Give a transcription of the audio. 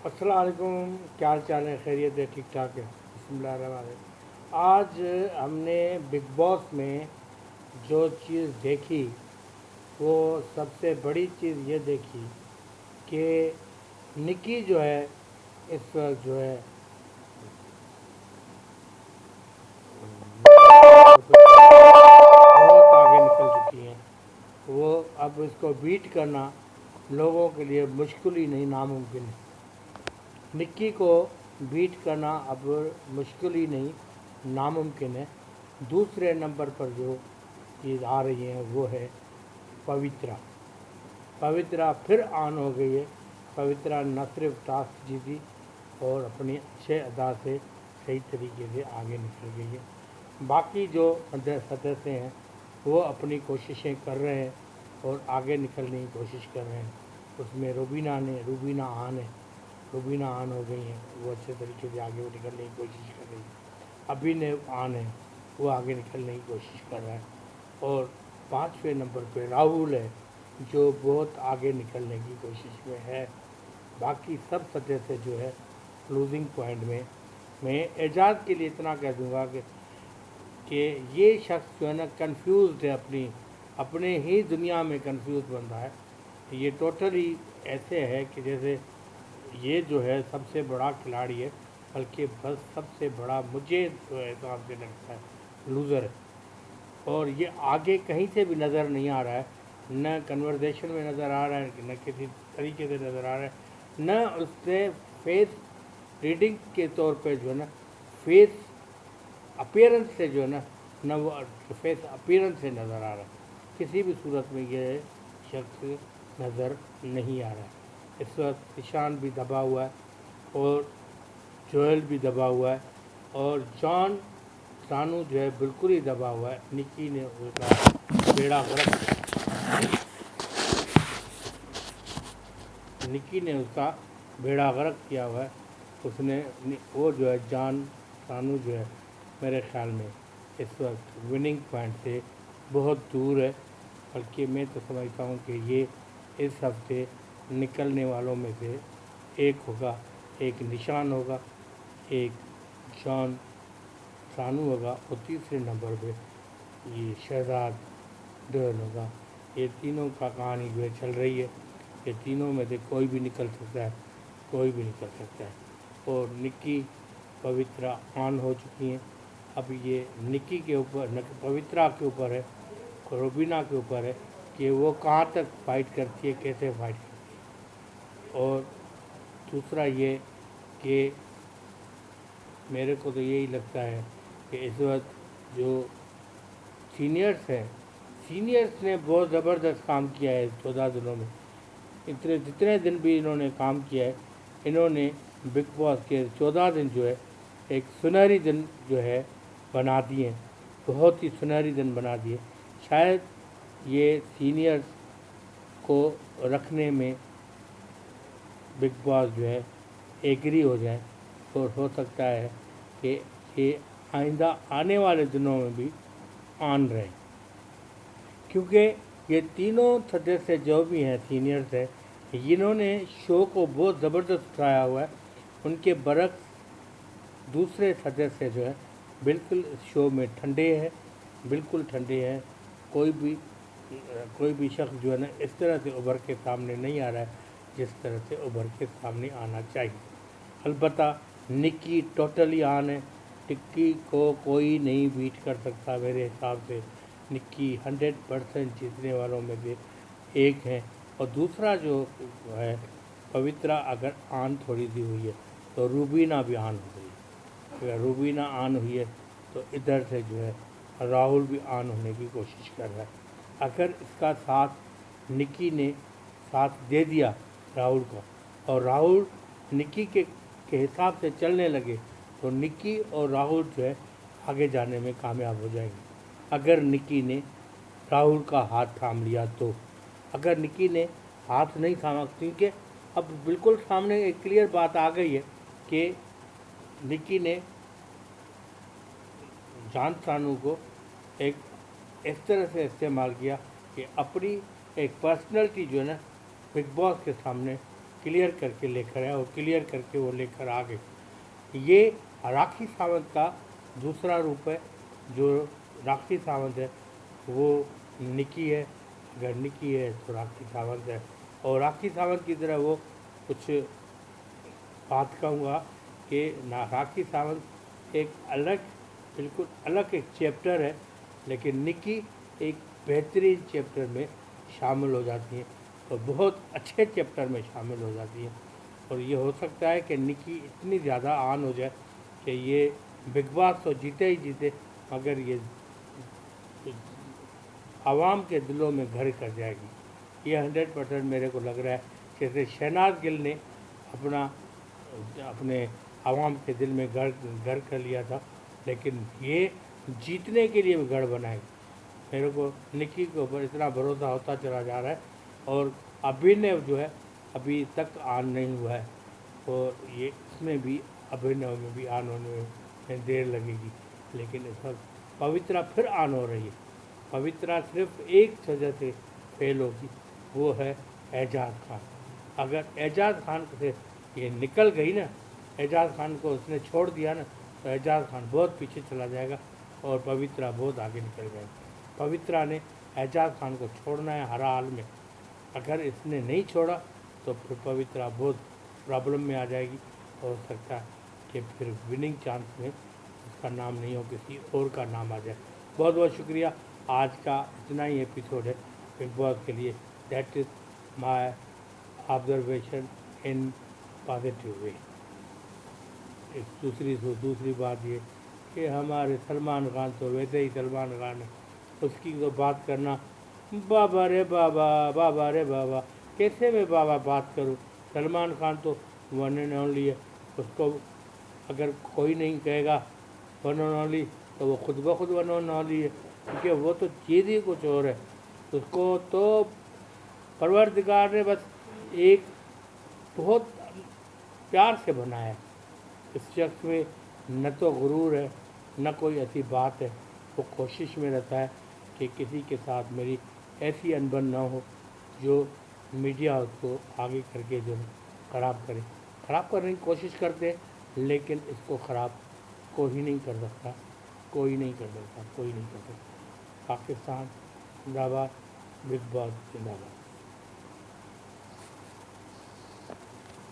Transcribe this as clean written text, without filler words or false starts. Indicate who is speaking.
Speaker 1: अस्सलाम वालेकुम। क्या हाल चाल है? खैरियत है? ठीक ठाक है? बिस्मिल्लाहिर्रहमानिर्रहीम। आज हमने बिग बॉस में जो चीज़ देखी वो सबसे बड़ी चीज़ ये देखी कि निकी जो है इस वक्त जो है बहुत आगे निकल चुकी हैं। वो अब इसको बीट करना लोगों के लिए मुश्किल ही नहीं, नामुमकिन है। निक्की को बीट करना अब मुश्किल ही नहीं, नामुमकिन है। दूसरे नंबर पर जो चीज़ आ रही है वो है पवित्रा। पवित्रा फिर ऑन हो गई है। पवित्रा न सिर्फ टास्क जीती और अपनी अच्छे अदा से सही तरीके से आगे निकल गई है। बाकी जो सदस्य हैं वो अपनी कोशिशें कर रहे हैं और आगे निकलने की कोशिश कर रहे हैं। उसमें रूबीना आन हो गई हैं, वो अच्छे तरीके से आगे निकलने की कोशिश कर रही है। अभिनव आन है, वो आगे निकलने की कोशिश कर रहा है। और 5वें नंबर पे राहुल है जो बहुत आगे निकलने की कोशिश में है। बाकी सब सदस्य जो है लूजिंग पॉइंट में। मैं एजाज के लिए इतना कह दूंगा कि ये शख्स जो है ना कंफ्यूज है, अपने ही दुनिया में कंफ्यूज बन रहा है। ये टोटली ऐसे है कि जैसे ये जो है सबसे बड़ा खिलाड़ी है, बल्कि बस सबसे बड़ा मुझे जो है हिसाब से लगता है लूज़र है। और ये आगे कहीं से भी नज़र नहीं आ रहा है, न कन्वर्सेशन में नज़र आ रहा है, न किसी तरीके से नज़र आ रहा है, न उससे फेस रीडिंग के तौर पे जो है ना फेस अपीयरेंस से जो है ना न वो फेस अपीयरेंस से नज़र आ रहा है। किसी भी सूरत में ये शख्स नज़र नहीं आ रहा है। इस वक्त ईशान भी दबा हुआ है और जोएल भी दबा हुआ है और जॉन सानू जो है बिल्कुल ही दबा हुआ है। निकी ने उसका बेड़ा गर्क निकी ने उसका बेड़ा गर्क किया हुआ है। उसने वो जो है जॉन सानू जो है मेरे ख्याल में इस वक्त विनिंग पॉइंट से बहुत दूर है। बल्कि मैं तो समझता हूँ कि ये इस हफ्ते निकलने वालों में से एक होगा, एक निशान होगा, एक जॉन सानू होगा और तीसरे नंबर पे ये शहजाद डर्न होगा। ये तीनों का कहानी जो है चल रही है। ये तीनों में से कोई भी निकल सकता है, कोई भी निकल सकता है। और निक्की पवित्रा ऑन हो चुकी हैं। अब ये निक्की के ऊपर, पवित्रा के ऊपर है, रूबीना के ऊपर है कि वो कहाँ तक फाइट करती है, कैसे फाइट करती है। और दूसरा ये कि मेरे को तो यही लगता है कि इस वक्त जो सीनियर्स हैं, सीनियर्स ने बहुत ज़बरदस्त काम किया है 14 दिनों में। इतने जितने दिन भी इन्होंने काम किया है, इन्होंने बिग बॉस के 14 दिन जो है एक सुनहरी दिन जो है बना दिए, बहुत ही सुनहरी दिन बना दिए। शायद ये सीनियर्स को रखने में बिग बॉस जो है एग्री हो जाए और हो सकता है कि ये आइंदा आने वाले दिनों में भी ऑन रहे, क्योंकि ये तीनों सदस्य जो भी हैं सीनियर्स हैं, इन्होंने शो को बहुत ज़बरदस्त उठाया हुआ है। उनके बरक्स दूसरे सदस्य जो है बिल्कुल शो में ठंडे हैं, बिल्कुल ठंडे हैं। कोई भी शख्स जो है ना इस तरह से उभर के सामने नहीं आ रहा है जिस तरह से उभर के सामने आना चाहिए। अलबत्ता निक्की टोटली ऑन है। टिक्की को कोई नहीं बीट कर सकता मेरे हिसाब से। निक्की 100% जीतने वालों में से एक है। और दूसरा जो है पवित्रा, अगर ऑन थोड़ी सी हुई है तो रूबीना भी ऑन हो गई है। अगर रूबीना ऑन हुई है तो इधर से जो है राहुल भी ऑन होने की कोशिश कर रहा है। अगर इसका साथ निक्की ने साथ दे दिया राहुल को और राहुल निक्की के हिसाब से चलने लगे तो निक्की और राहुल जो है आगे जाने में कामयाब हो जाएंगे। अगर निक्की ने राहुल का हाथ थाम लिया तो। अगर निक्की ने हाथ नहीं थामा, क्योंकि अब बिल्कुल सामने एक क्लियर बात आ गई है कि निक्की ने जान सानू को एक इस तरह से इस्तेमाल किया कि अपनी एक पर्सनैलिटी जो है ना बिग बॉस के सामने क्लियर करके लेकर आए और क्लियर करके वो लेकर आ गए। ये राखी सावंत का दूसरा रूप है। जो राखी सावंत है वो निकी है, अगर निकी है तो राखी सावंत है। और राखी सावंत की तरह वो कुछ बात कहूँगा कि ना, राखी सावंत एक अलग, बिल्कुल अलग एक चैप्टर है, लेकिन निकी एक बेहतरीन चैप्टर में शामिल हो जाती हैं और बहुत अच्छे चैप्टर में शामिल हो जाती हैं। और ये हो सकता है कि निकी इतनी ज़्यादा ऑन हो जाए कि ये बिग बॉस तो जीते ही जीते, मगर ये आवाम के दिलों में घर कर जाएगी। ये 100% मेरे को लग रहा है। जैसे शहनाज गिल ने अपने आवाम के दिल में घर कर लिया था, लेकिन ये जीतने के लिए भी घर बनाएगी। मेरे को निकी के ऊपर इतना भरोसा होता चला जा रहा है। और अभिनव जो है अभी तक ऑन नहीं हुआ है, और ये इसमें भी, अभिनव में भी ऑन होने में देर लगेगी। लेकिन इस वक्त पवित्रा फिर ऑन हो रही है। पवित्रा सिर्फ एक वजह से फेल होगी, वो है एजाज खान। अगर एजाज खान से ये निकल गई ना, एजाज खान को उसने छोड़ दिया ना, तो एजाज खान बहुत पीछे चला जाएगा और पवित्रा बहुत आगे निकल जाएगी। पवित्रा ने एजाज खान को छोड़ना है हर हाल में। अगर इसने नहीं छोड़ा तो फिर पवित्रा बहुत प्रॉब्लम में आ जाएगी। हो सकता है कि फिर विनिंग चांस में उसका नाम नहीं हो, किसी और का नाम आ जाए। बहुत बहुत शुक्रिया। आज का इतना ही एपिसोड है बिग बॉस के लिए। That is my observation in positive way. दूसरी बात ये कि हमारे सलमान खान तो वैसे ही सलमान खान है, उसकी तो बात करना, बाबा रे बाबा, बाबा रे बाबा, कैसे मैं बाबा बात करूं। सलमान खान तो वन एंड ओनली है। उसको अगर कोई नहीं कहेगा वन एंड ओनली, तो वो खुद ब खुद वन एंड ओनली है, क्योंकि वो तो चीज़ ही कुछ और है। उसको तो परवरदिगार ने बस एक बहुत प्यार से बनाया है। इस शख्स में न तो गुरूर है, न कोई ऐसी बात है। वो कोशिश में रहता है कि किसी के साथ मेरी ऐसी अनबन ना हो जो मीडिया उसको आगे करके जो ख़राब करे। ख़राब करने की कोशिश करते हैं, लेकिन इसको ख़राब कोई नहीं कर सकता, कोई नहीं कर सकता, कोई नहीं कर सकता। पाकिस्तान जिंदाबाद, बिग बॉस जिंदाबाद।